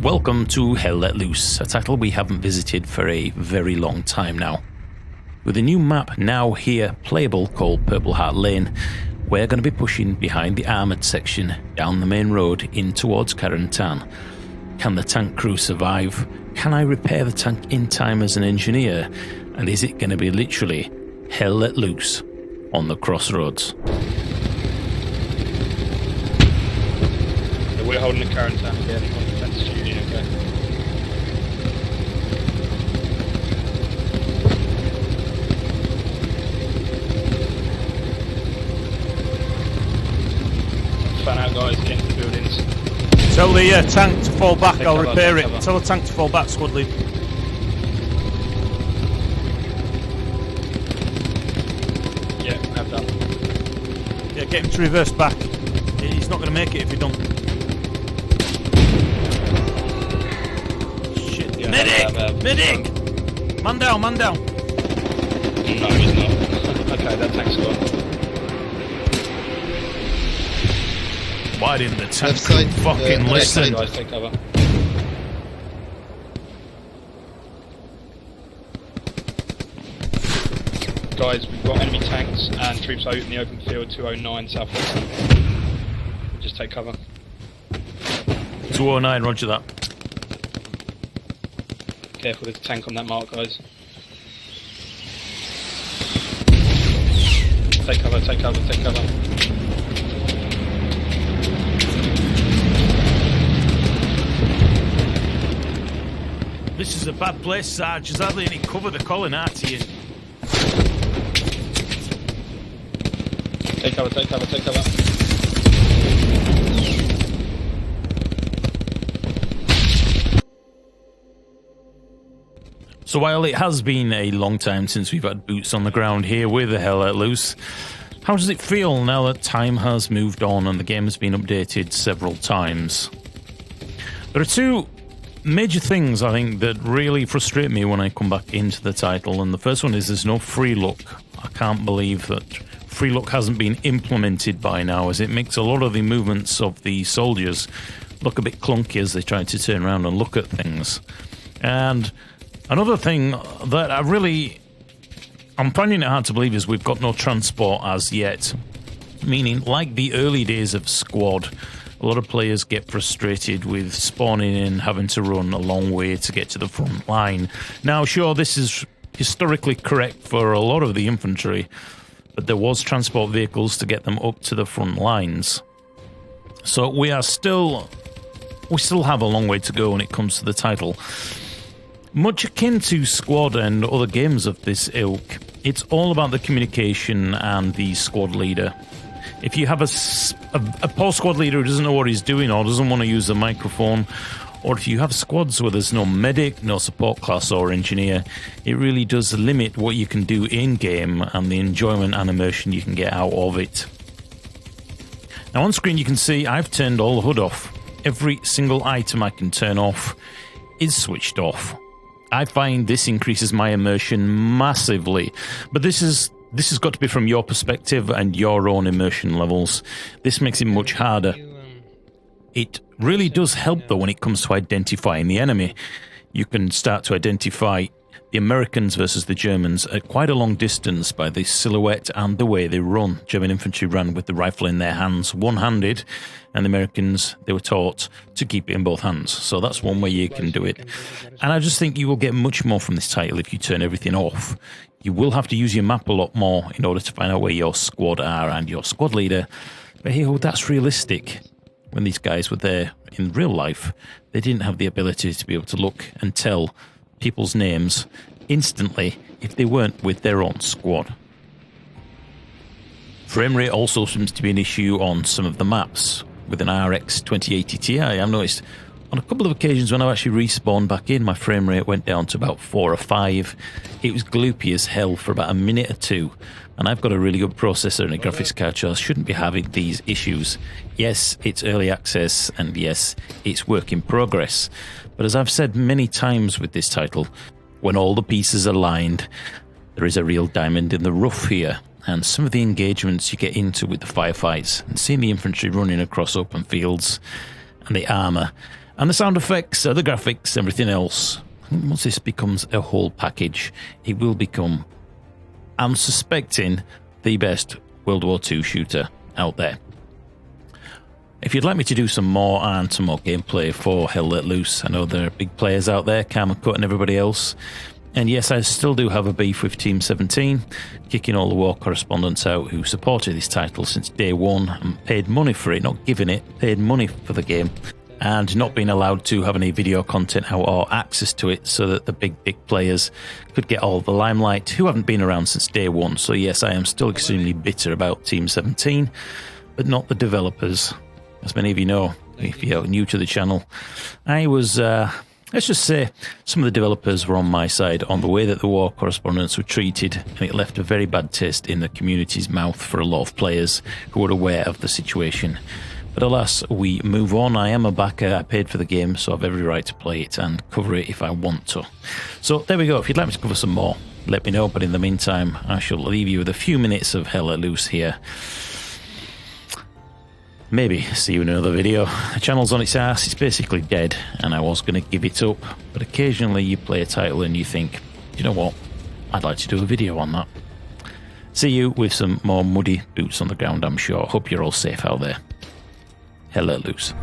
Welcome to Hell Let Loose, a title we haven't visited for a very long time now. With a new map now here playable called Purple Heart Lane, we're going to be pushing behind the armoured section down the main road in towards Carentan. Can the tank crew survive? Can I repair the tank in time as an engineer? And is it going to be literally Hell Let Loose on the Crossroads? We're holding the Carentan again on defence duty, okay? Fan out, guys, get into the buildings. Tell the tank to fall back, Take I'll cover, repair it. take cover. Tell the tank to fall back, squad lead. Yeah, I've done. Yeah, get him to reverse back. He's not going to make it if he don't. Shit. Yeah, Medic! Medic! Man down, man down. No, he's not. Okay, that tank's gone. Why didn't the tank Left side, fucking left listen? side. Guys, take cover. Guys, we've got enemy tanks and troops out in the open field 209 southwest. Just take cover. 209, roger that. Careful, there's a tank on that mark, guys. Take cover, take cover, take cover. This is a bad place, Sarge. There's hardly any cover. They're calling out to you. Take cover, take cover, take cover. So while it has been a long time since we've had boots on the ground here with the Hell Let Loose, how does it feel now that time has moved on and the game has been updated several times? There are two major things I think that really frustrate me when I come back into the title, and the first one is there's no free look. I can't believe that free look hasn't been implemented by now, as it makes a lot of the movements of the soldiers look a bit clunky as they try to turn around and look at things. And another thing that I'm finding it hard to believe is we've got no transport as yet. Meaning, like the early days of Squad, a lot of players get frustrated with spawning in, having to run a long way to get to the front line. Now, sure, this is historically correct for a lot of the infantry, but there was transport vehicles to get them up to the front lines. So we still have a long way to go when it comes to the title. Much akin to Squad and other games of this ilk, it's all about the communication and the squad leader. If you have a poor squad leader who doesn't know what he's doing or doesn't want to use the microphone, or if you have squads where there's no medic, no support class or engineer, it really does limit what you can do in-game and the enjoyment and immersion you can get out of it. Now on screen you can see I've turned all the HUD off. Every single item I can turn off is switched off. I find this increases my immersion massively, but this has got to be from your perspective and your own immersion levels. This makes it much harder. It really does help though when it comes to identifying the enemy. You can start to identify the Americans versus the Germans at quite a long distance by the silhouette and the way they run. German infantry ran with the rifle in their hands, one-handed, and the Americans, they were taught to keep it in both hands. So that's one way you can do it. And I just think you will get much more from this title if you turn everything off. You will have to use your map a lot more in order to find out where your squad are and your squad leader. But hey, that's realistic. When these guys were there in real life, they didn't have the ability to be able to look and tell people's names instantly if they weren't with their own squad. Frame rate also seems to be an issue on some of the maps. With an RX 2080 Ti, I've noticed on a couple of occasions when I've actually respawned back in, my frame rate went down to about 4 or 5. It was gloopy as hell for about a minute or two, and I've got a really good processor and a graphics card, so I shouldn't be having these issues. Yes, it's early access, and yes, it's work in progress. But as I've said many times with this title, when all the pieces are lined, there is a real diamond in the rough here. And some of the engagements you get into with the firefights and seeing the infantry running across open fields and the armour And the sound effects, the graphics, everything else. Once this becomes a whole package, it will become, I'm suspecting, the best World War II shooter out there. If you'd like me to do some more gameplay for Hell Let Loose, I know there are big players out there, Karma Cut and everybody else. And yes, I still do have a beef with Team 17, kicking all the war correspondents out who supported this title since day one and paid money for it, not giving it, paid money for the game, and not being allowed to have any video content out or access to it so that the big players could get all the limelight who haven't been around since day one. So yes, I am still extremely bitter about Team 17, but not the developers. As many of you know, if you're new to the channel, I was... let's just say some of the developers were on my side on the way that the war correspondents were treated, and it left a very bad taste in the community's mouth for a lot of players who were aware of the situation. But alas, we move on. I am a backer, I paid for the game, so I have every right to play it and cover it if I want to. So there we go. If you'd like me to cover some more, let me know. But in the meantime, I shall leave you with a few minutes of Hell Let Loose here. Maybe see you in another video. The channel's on its ass, it's basically dead, and I was going to give it up, but occasionally you play a title and you think, you know what, I'd like to do a video on that. See you with some more muddy boots on the ground, I'm sure. Hope you're all safe out there. Hell Let Loose.